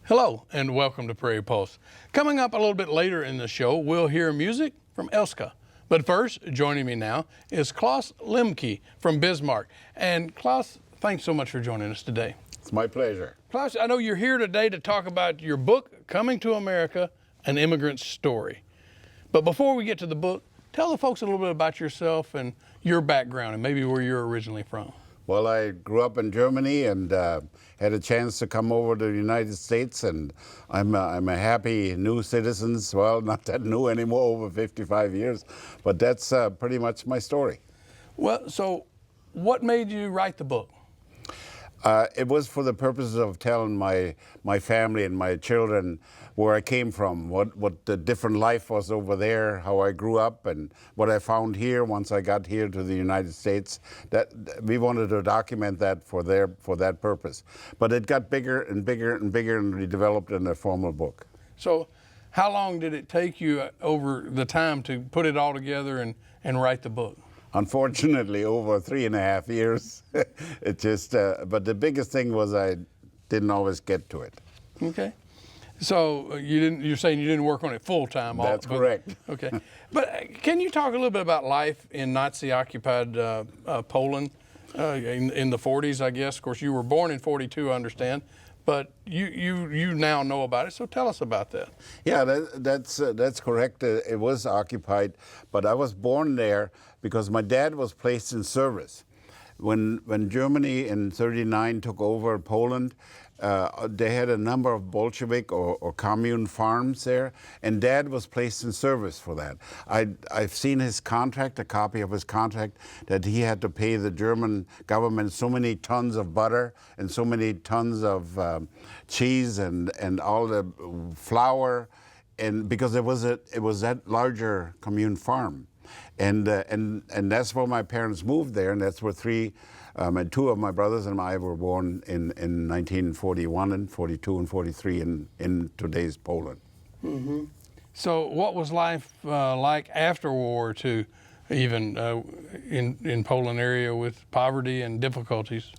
Hello and welcome to Prairie Pulse. Coming up a little bit later in the show, we'll hear music from Elska. But first, joining me now is Klaus Lemke from Bismarck. And Klaus, thanks so much for joining us today. It's my pleasure. Klaus, I know you're here today to talk about your book, Coming to America, An Immigrant's Story. But before we get to the book, tell the folks a little bit about yourself and your background and maybe where you're originally from. Well, I grew up in Germany and had a chance to come over to the United States, and I'm a happy new citizen. Well, not that new anymore, over 55 years, but that's pretty much my story. Well, so what made you write the book? It was for the purposes of telling my family and my children where I came from, what the different life was over there, how I grew up, and what I found here once I got here to the United States. That we wanted to document that for that purpose. But it got bigger and bigger and bigger, and we developed in a formal book. So how long did it take you over the time to put it all together and write the book? Unfortunately, over 3.5 years. It just, but the biggest thing was I didn't always get to it. Okay. So you're saying you didn't work on it full time? That's correct. Okay. But can you talk a little bit about life in Nazi-occupied Poland in the 40s, I guess? Of course, you were born in 42, I understand. But you now know about it, so tell us about that. Yeah, that's correct. It was occupied, but I was born there because my dad was placed in service. When Germany in '39 took over Poland, they had a number of Bolshevik or commune farms there, and Dad was placed in service for that. I've seen his contract, a copy of his contract, that he had to pay the German government so many tons of butter and so many tons of cheese and all the flour, and because it was that larger commune farm. And that's where my parents moved there, and that's where two of my brothers and I were born in 1941 and 42 and 43 in today's Poland. Mm-hmm. So what was life like after World War II, even in Poland area with poverty and difficulties?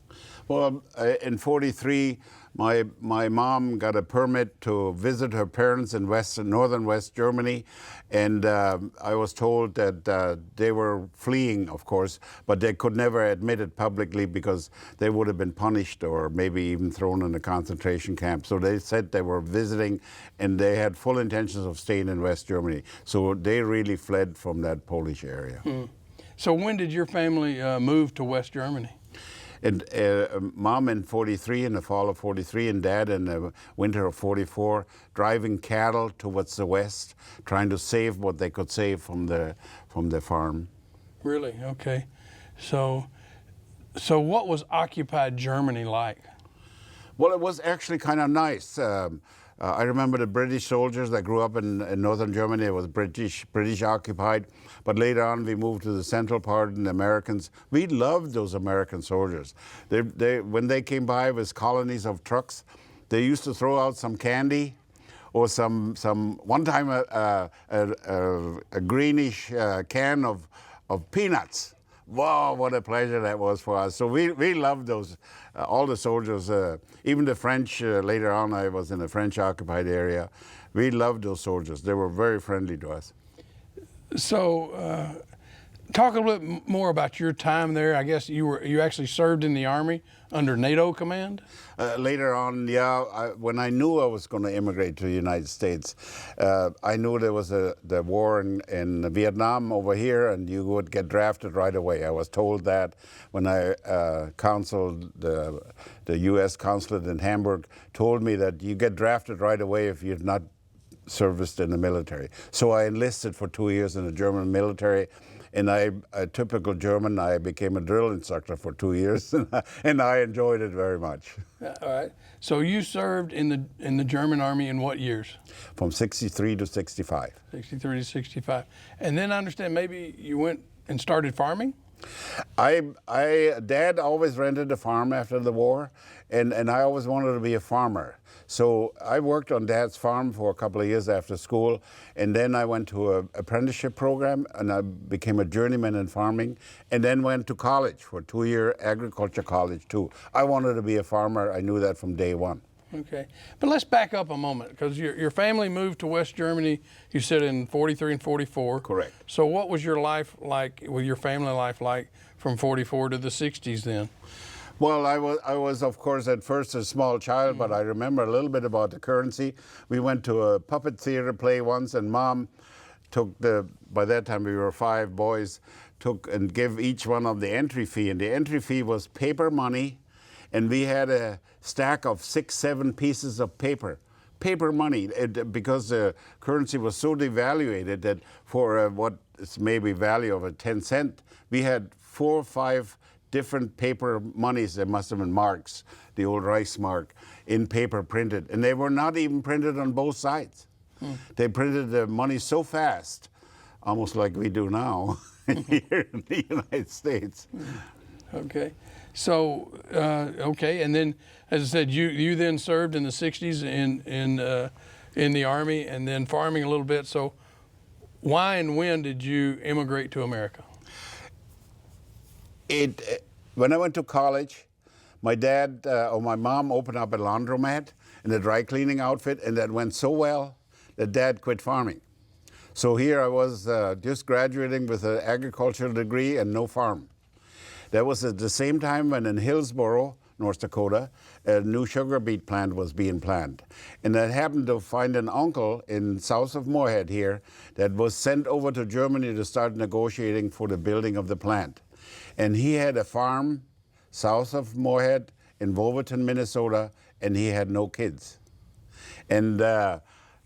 Well, in 43, my mom got a permit to visit her parents in northern West Germany, and I was told that they were fleeing, of course, but they could never admit it publicly because they would have been punished or maybe even thrown in a concentration camp. So they said they were visiting, and they had full intentions of staying in West Germany. So they really fled from that Polish area. So when did your family move to West Germany? And Mom in 43, in the fall of 43, and Dad in the winter of 44, driving cattle towards the west, trying to save what they could save from the farm. Really? Okay. So what was occupied Germany like? Well, it was actually kind of nice. I remember the British soldiers that grew up in northern Germany. It was British occupied. But later on, we moved to the central part, and the Americans. We loved those American soldiers. When they came by with colonies of trucks, they used to throw out some candy, or one time a greenish can of peanuts. Wow, what a pleasure that was for us. So we loved those, all the soldiers, even the French. Later on, I was in a French-occupied area. We loved those soldiers. They were very friendly to us. So talk a little bit more about your time there. I guess you actually served in the Army under NATO command? Later on, yeah, when I knew I was going to immigrate to the United States, I knew there was the war in Vietnam over here, and you would get drafted right away. I was told that when I counseled the U.S. consulate in Hamburg, told me that you get drafted right away if you've not serviced in the military. So I enlisted for 2 years in the German military. And a typical German, I became a drill instructor for 2 years, and I enjoyed it very much. All right. So you served in the German Army in what years? From 63 to 65. 63 to 65. And then I understand maybe you went and started farming? Dad always rented a farm after the war, and I always wanted to be a farmer. So I worked on Dad's farm for a couple of years after school, and then I went to an apprenticeship program, and I became a journeyman in farming, and then went to college for a 2-year agriculture college too. I wanted to be a farmer. I knew that from day one. Okay, but let's back up a moment because your family moved to West Germany. You said in 43 and 44. Correct. So what was your life like? With your family life like from 44 to the 60s then? Well, I was of course at first a small child, but I remember a little bit about the currency. We went to a puppet theater play once, and Mom took by that time we were 5 boys, took and gave each one of the entry fee, and the entry fee was paper money, and we had a stack of 6, 7 pieces of paper money, because the currency was so devaluated that for what is maybe value of a 10 cent, we had 4 or 5 different paper monies. There must have been marks, the old Reichsmark, in paper printed, and they were not even printed on both sides. They printed the money so fast, almost like we do now here in the United States. Okay, so okay, and then as I said, you then served in the 60s in the Army and then farming a little bit. So why and when did you immigrate to America? When I went to college, my dad or my mom opened up a laundromat and a dry cleaning outfit, and that went so well that Dad quit farming. So here I was just graduating with an agricultural degree and no farm. That was at the same time when in Hillsboro, North Dakota, a new sugar beet plant was being planned. And I happened to find an uncle in south of Moorhead here that was sent over to Germany to start negotiating for the building of the plant. And he had a farm south of Moorhead in Wolverton, Minnesota, and he had no kids. And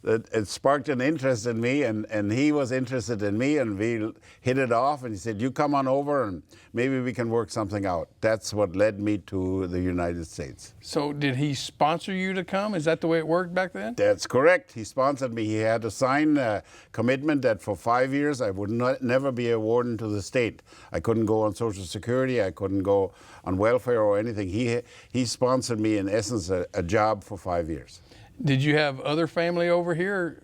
it sparked an interest in me, and he was interested in me, and we hit it off, and he said, you come on over and maybe we can work something out. That's what led me to the United States. So did he sponsor you to come? Is that the way it worked back then? That's correct. He sponsored me. He had to sign a commitment that for 5 years I would never be a warden to the state. I couldn't go on Social Security. I couldn't go on welfare or anything. He sponsored me, in essence, a job for 5 years. Did you have other family over here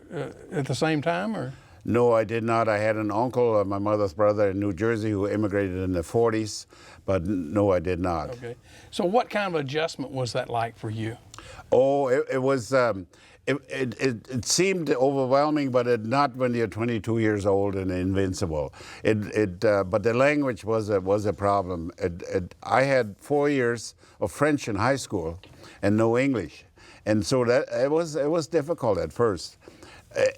at the same time, or? No, I did not. I had an uncle, my mother's brother in New Jersey, who immigrated in the 40s, but no, I did not. Okay. So what kind of adjustment was that like for you? Oh, it was, it seemed overwhelming, but not when you're 22 years old and invincible. But the language was a problem. I had 4 years of French in high school and no English. And so that it was difficult at first.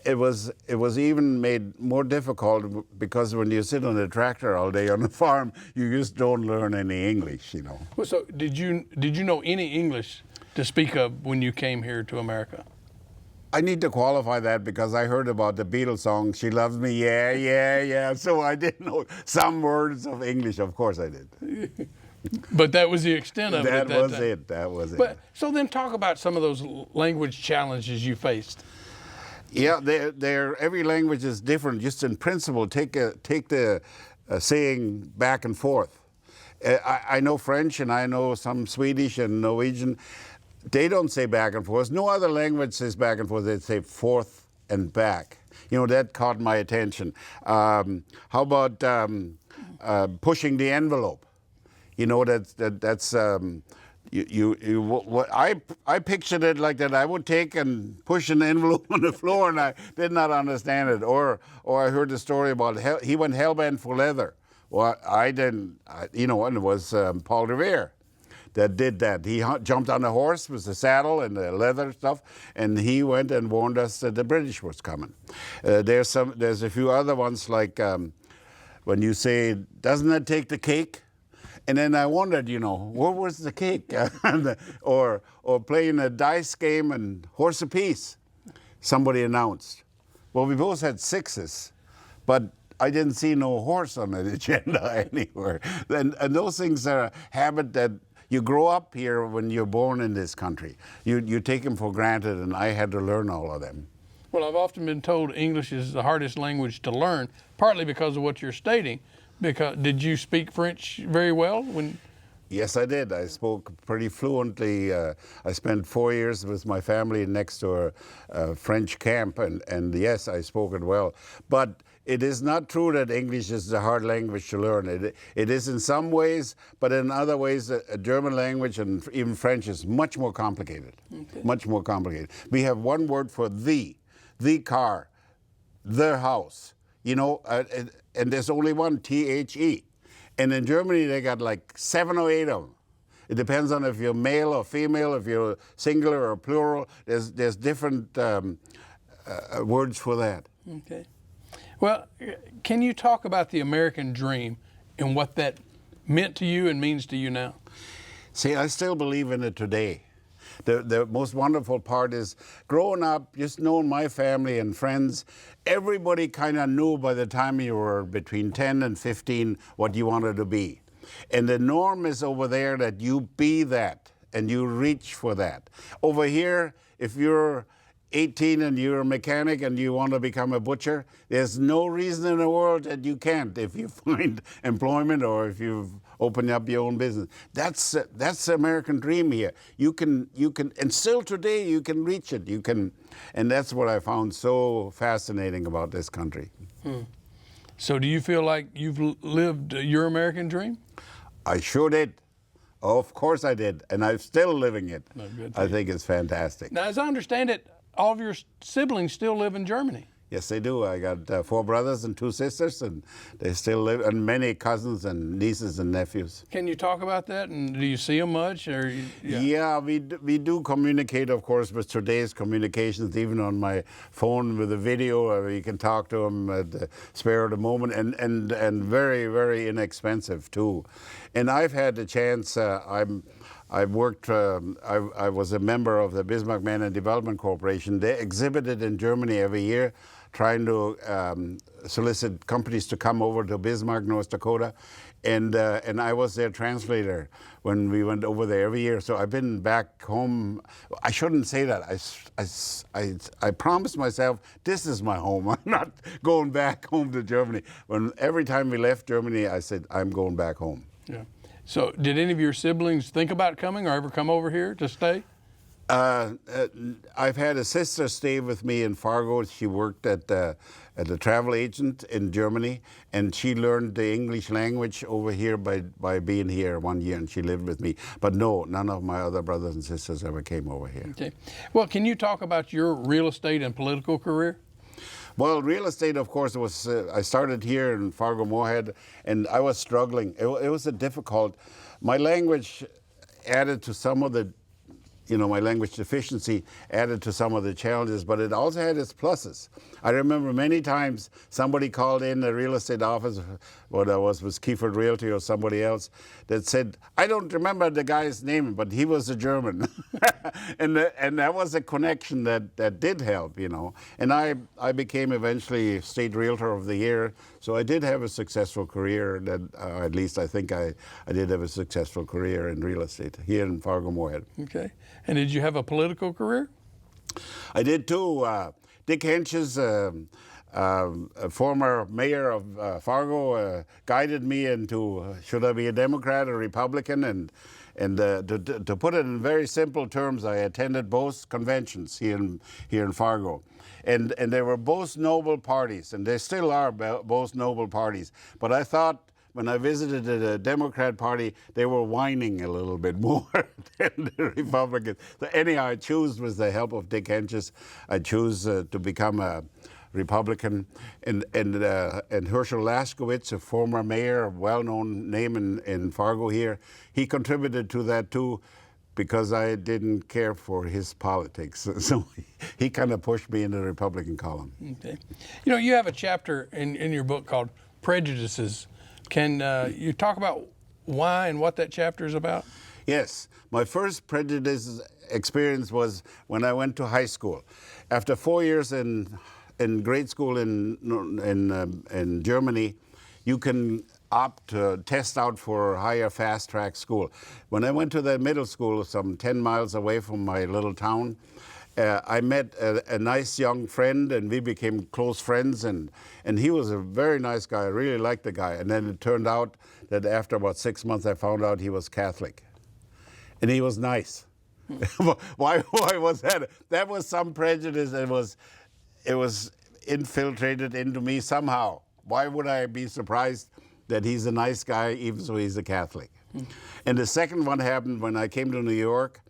It was even made more difficult because when you sit on a tractor all day on a farm, you just don't learn any English, you know. Well, so did you know any English to speak of when you came here to America? I need to qualify that because I heard about the Beatles song, "She Loves Me, Yeah, Yeah, Yeah." So I did know some words of English. Of course I did. But that was the extent of it. That was it. But so then talk about some of those language challenges you faced. Yeah, every language is different. Just in principle, take the saying back and forth. I know French and I know some Swedish and Norwegian. They don't say back and forth. No other language says back and forth. They say forth and back. You know, that caught my attention. How about pushing the envelope? You know, that's what I pictured it like that. I would take and push an envelope on the floor, and I did not understand it. Or I heard the story about he went hellbent for leather. Well, I didn't. And it was Paul Revere that did that. He jumped on a horse with the saddle and the leather stuff, and he went and warned us that the British was coming. There's a few other ones like when you say, "Doesn't that take the cake?" And then I wondered, where was the cake? or playing a dice game and horse apiece. Somebody announced. Well, we both had 6s, but I didn't see no horse on the agenda anywhere. And those things are a habit that you grow up here when you're born in this country. You take them for granted, and I had to learn all of them. Well, I've often been told English is the hardest language to learn, partly because of what you're stating. Did you speak French very well? Yes, I did. I spoke pretty fluently. I spent 4 years with my family next to a French camp, and yes, I spoke it well. But it is not true that English is a hard language to learn. It is in some ways, but in other ways, a German language and even French is much more complicated. Okay. Much more complicated. We have one word for the car, the house, you know, and there's only one, THE. And in Germany, they got like 7 or 8 of them. It depends on if you're male or female, if you're singular or plural. There's different words for that. Okay. Well, can you talk about the American dream and what that meant to you and means to you now? See, I still believe in it today. The most wonderful part is growing up, just knowing my family and friends, everybody kind of knew by the time you were between 10 and 15 what you wanted to be. And the norm is over there that you be that and you reach for that. Over here, if you're 18 and you're a mechanic and you want to become a butcher, there's no reason in the world that you can't if you find employment or if you open up your own business. That's the American dream here. You can, and still today you can reach it. You can, and that's what I found so fascinating about this country. So do you feel like you've lived your American dream? I sure did. Of course I did, and I'm still living it. No, good. I think it's fantastic. Now, as I understand it, all of your siblings still live in Germany. Yes, they do. I got 4 brothers and 2 sisters, and they still live, and many cousins and nieces and nephews. Can you talk about that? And do you see them much? Or yeah, we do communicate, of course, with today's communications, even on my phone with a video. You can talk to them at the spare of the moment, and very, very inexpensive too. And I've had the chance. I've worked, I was a member of the Bismarck Man Development Corporation. They exhibited in Germany every year, trying to solicit companies to come over to Bismarck, North Dakota. And I was their translator when we went over there every year. So I've been back home. I shouldn't say that. I promised myself, this is my home. I'm not going back home to Germany. Every time we left Germany, I said, I'm going back home. Yeah. So did any of your siblings think about coming or ever come over here to stay? I've had a sister stay with me in Fargo. She worked at a travel agent in Germany, and she learned the English language over here by being here 1 year, and she lived with me. But no, none of my other brothers and sisters ever came over here. Okay. Well, can you talk about your real estate and political career? Well, real estate, of course, was. I started here in Fargo-Moorhead, and I was struggling. It was a difficult. My language added to some of the, my language deficiency added to some of the challenges, but it also had its pluses. I remember many times somebody called in the real estate office, whether it was Kiefert Realty or somebody else, that said, I don't remember the guy's name, but he was a German. and that was a connection that did help, And I became eventually State Realtor of the Year, so I did have a successful career. That at least I think I did have a successful career in real estate here in Fargo-Moorhead. Okay. And did you have a political career? I did too. Dick Henches, a former mayor of Fargo, guided me into should I be a Democrat or Republican, and to put it in very simple terms, I attended both conventions here in Fargo, and they were both noble parties, and they still are both noble parties. But I thought, when I visited the Democrat Party, they were whining a little bit more than the Republicans. So anyhow, I chose, with the help of Dick Henches, I chose to become a Republican. And Herschel Laskowitz, a former mayor, a well-known name in Fargo here, he contributed to that too, because I didn't care for his politics. So he kind of pushed me into the Republican column. Okay. You have a chapter in your book called Prejudices. Can you talk about why and what that chapter is about? Yes. My first prejudice experience was when I went to high school. After 4 years in grade school in Germany, you can opt to test out for a higher fast-track school. When I went to that middle school, some 10 miles away from my little town, I met a nice young friend, and we became close friends, and he was a very nice guy. I really liked the guy. And then it turned out that after about 6 months, I found out he was Catholic. And he was nice. Why was that? That was some prejudice. infiltrated into me somehow. Why would I be surprised that he's a nice guy, even though he's a Catholic? And the second one happened when I came to New York.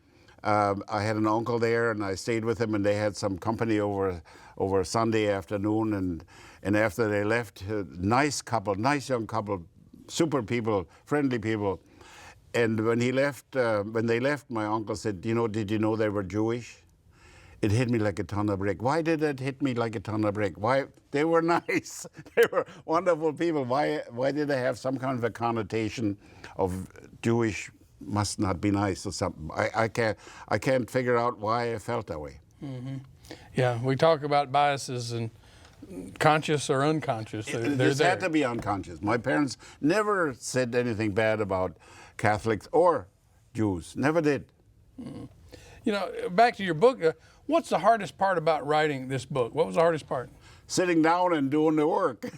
I had an uncle there, and I stayed with him, and they had some company over Sunday afternoon. And after they left, nice couple, nice young couple, super people, friendly people. And when they left, my uncle said, did you know they were Jewish? It hit me like a ton of brick. Why did it hit me like a ton of brick? Why? They were nice. They were wonderful people. Why did they have some kind of a connotation of Jewish must not be nice or something? I can't figure out why I felt that way. Mm-hmm. Yeah, we talk about biases and conscious or unconscious. This had to be unconscious. My parents never said anything bad about Catholics or Jews. Never did. Mm. Back to your book, what's the hardest part about writing this book? What was the hardest part? Sitting down and doing the work.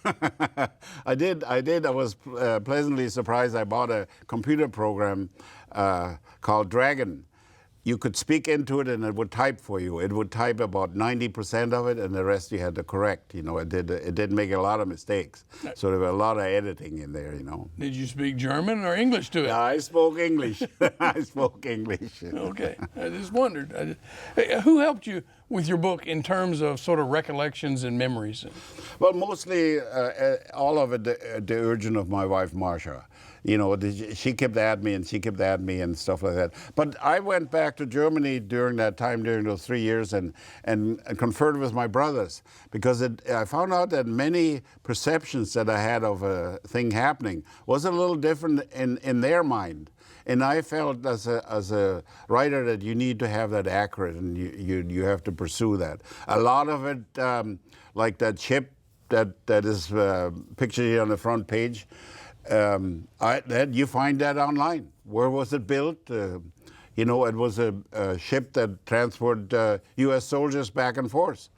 I did. I was pleasantly surprised. I bought a computer program called Dragon. You could speak into it and it would type for you. It would type about 90% of it, and the rest you had to correct. It did make a lot of mistakes. So there were a lot of editing in there. Did you speak German or English to it? I spoke English. I spoke English. Okay, I just wondered. Who helped you with your book in terms of sort of recollections and memories? Well, mostly all of it, the urging of my wife, Marcia. She kept at me and stuff like that. But I went back to Germany during that time, during those 3 years, and conferred with my brothers, because I found out that many perceptions that I had of a thing happening was a little different in their mind. And I felt as a writer that you need to have that accurate, and you have to pursue that. A lot of it, like that ship that is pictured here on the front page, you find that online. Where was it built? It was a ship that transported U.S. soldiers back and forth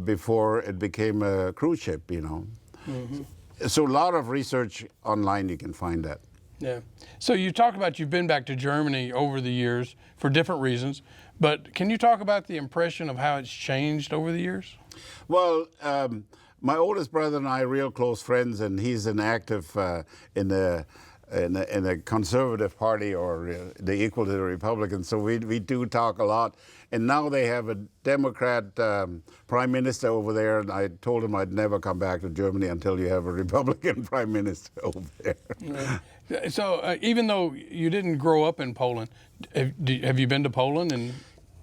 before it became a cruise ship. Mm-hmm. So a lot of research online, you can find that. Yeah. So you talk about you've been back to Germany over the years for different reasons, but can you talk about the impression of how it's changed over the years? Well, my oldest brother and I are real close friends, and he's an active in a conservative party, or the equal to the Republicans. So we do talk a lot. And now they have a Democrat prime minister over there, and I told him I'd never come back to Germany until you have a Republican prime minister over there. Yeah. So even though you didn't grow up in Poland, have you been to Poland?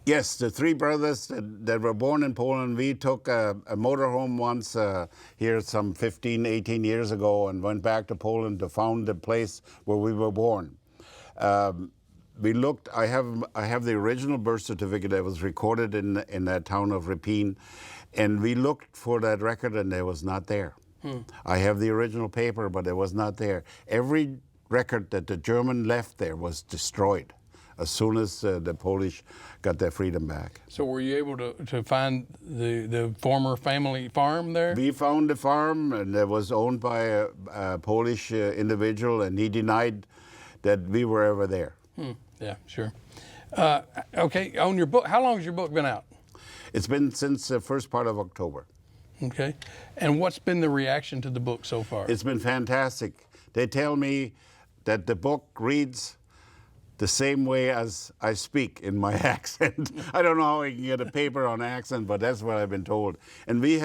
Yes, the three brothers that were born in Poland, we took a motorhome once here some 15, 18 years ago, and went back to Poland to found the place where we were born. We looked. I have the original birth certificate that was recorded in that town of Rybin, and we looked for that record, and it was not there. I have the original paper, but it was not there. Every record that the German left there was destroyed as soon as the Polish got their freedom back. So were you able to find the former family farm there? We found the farm, and it was owned by a Polish individual, and he denied that we were ever there. Yeah, sure. Okay, on your book, how long has your book been out? It's been since the first part of October. Okay, and what's been the reaction to the book so far? It's been fantastic. They tell me that the book reads the same way as I speak in my accent. I don't know how I can get a paper on accent, but that's what I've been told. And we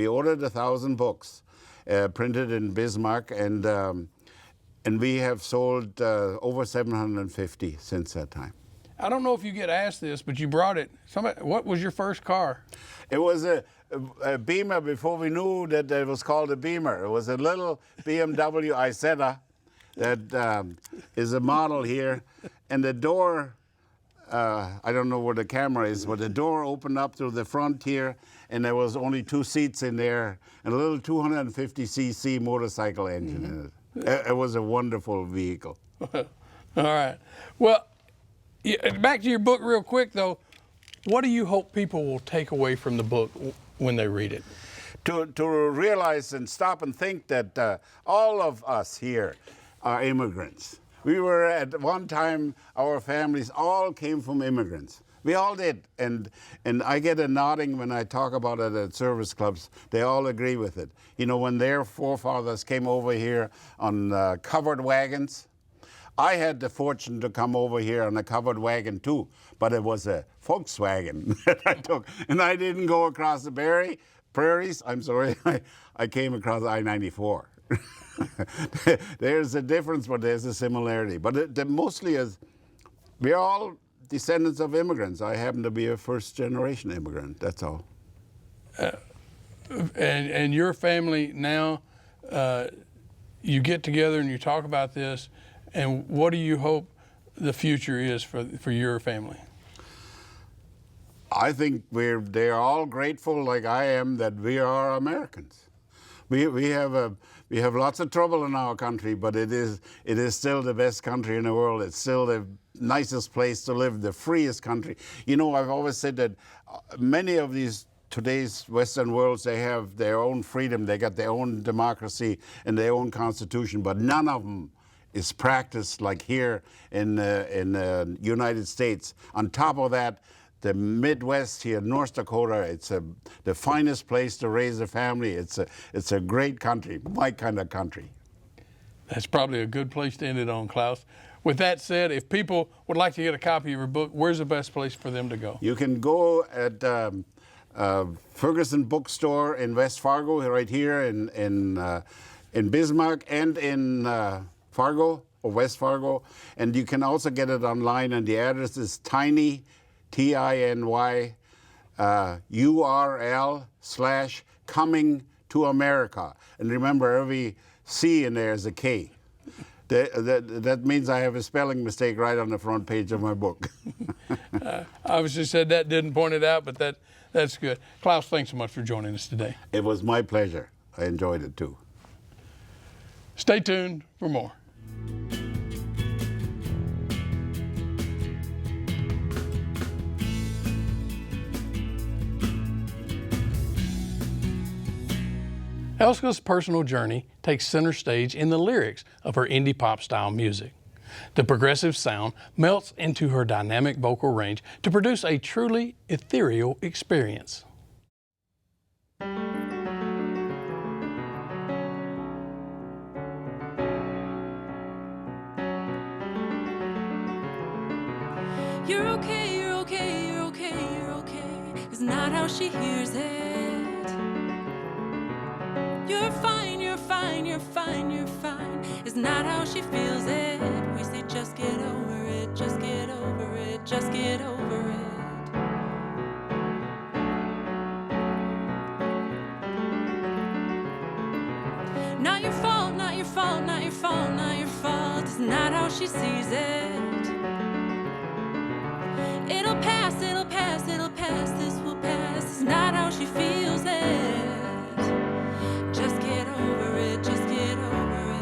ordered 1,000 books printed in Bismarck, and we have sold over 750 since that time. I don't know if you get asked this, but you brought it. What was your first car? It was a Beamer before we knew that it was called a Beamer. It was a little BMW Isetta that is a model here. And the door, I don't know where the camera is, but the door opened up to the front here, and there was only 2 seats in there, and a little 250cc motorcycle engine in it. It was a wonderful vehicle. All right. Well, back to your book real quick, though. What do you hope people will take away from the book when they read it? To realize and stop and think that all of us here are immigrants. We were at one time, our families all came from immigrants. We all did, and I get a nodding when I talk about it at service clubs. They all agree with it. You know, when their forefathers came over here on covered wagons, I had the fortune to come over here on a covered wagon too, but it was a Volkswagen that I took, and I didn't go across the prairies. I'm sorry, I came across I-94. There's a difference, but there's a similarity. But it mostly is, we're all descendants of immigrants. I happen to be a first-generation immigrant, that's all. And your family now, you get together and you talk about this, and what do you hope the future is for your family? I think they're all grateful, like I am, that we are Americans. We have lots of trouble in our country, but it is still the best country in the world. It's still the nicest place to live, the freest country. You know, I've always said that many of today's Western worlds, they have their own freedom, they got their own democracy and their own constitution, but none of them is practiced like here in the United States. On top of that, the Midwest here, North Dakota, it's the finest place to raise a family. It's a great country, my kind of country. That's probably a good place to end it on, Klaus. With that said, if people would like to get a copy of your book, where's the best place for them to go? You can go at Ferguson Bookstore in West Fargo, right here in Bismarck and in Fargo or West Fargo. And you can also get it online, and the address is Tiny, TINY, URL/Coming to America. And remember, every C in there is a K. That means I have a spelling mistake right on the front page of my book. Obviously said that, didn't point it out, but that's good. Klaus, thanks so much for joining us today. It was my pleasure. I enjoyed it too. Stay tuned for more. Elska's personal journey takes center stage in the lyrics of her indie pop style music. The progressive sound melts into her dynamic vocal range to produce a truly ethereal experience. You're okay, you're okay, you're okay, you're okay, is not how she hears it. You're fine, you're fine, you're fine, you're fine, is not how she feels it. We say just get over it, just get over it, just get over it. Not your fault, not your fault, not your fault, not your fault, it's not how she sees it. It'll pass, it'll pass, it'll pass, this will pass, it's not how she feels it. Just get over it, just get over it.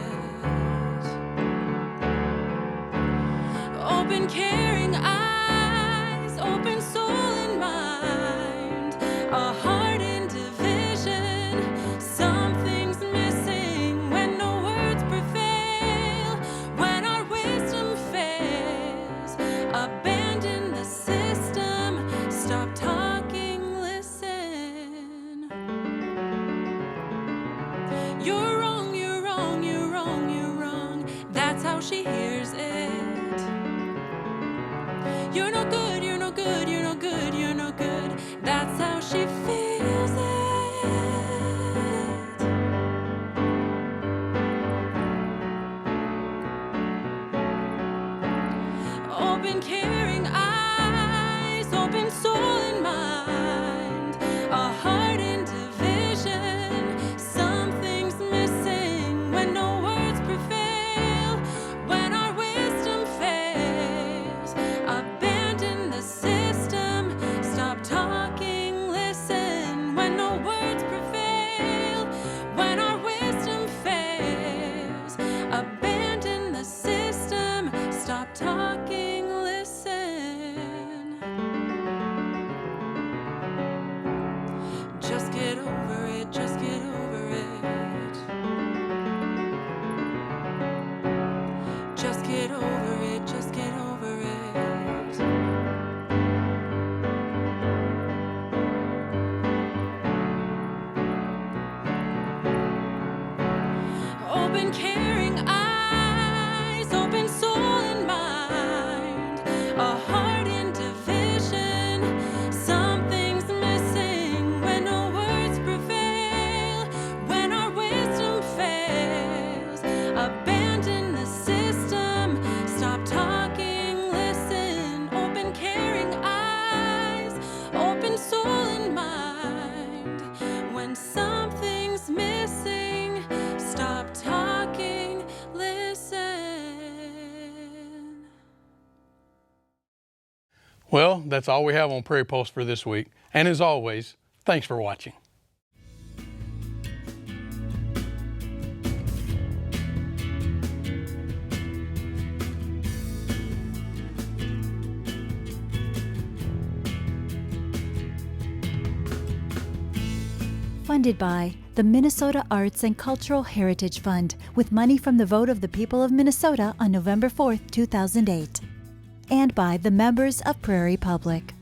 Open caring eyes, open soul and mind, a heart in division, something's missing when no words prevail, when our wisdom fails, abandon the system, stop talking, listen. You're wrong, you're wrong, you're wrong, you're wrong, that's how she hears it. You're no good, you're no good, you're no good, you're no good, that's how she feels it. Open caring eyes, open soul and mind, a heart in division, something's missing when no words prevail, when our wisdom fails, abandon the system, stop talking, listen, when no words prevail, when our wisdom fails, abandon the system, stop talking, listen. Just get over it, just get over it. Just get over it, just get over it. open caring eyes, open soul and mind, a heart in division. Something's missing when no words prevail, when our wisdom fails. Abandon the system, stop talking, listen, open caring eyes, open soul and mind. When something's missing, stop talking, listen. Well, that's all we have on Prairie Pulse for this week. And as always, thanks for watching. Funded by the Minnesota Arts and Cultural Heritage Fund with money from the vote of the people of Minnesota on November 4th, 2008. And by the members of Prairie Public.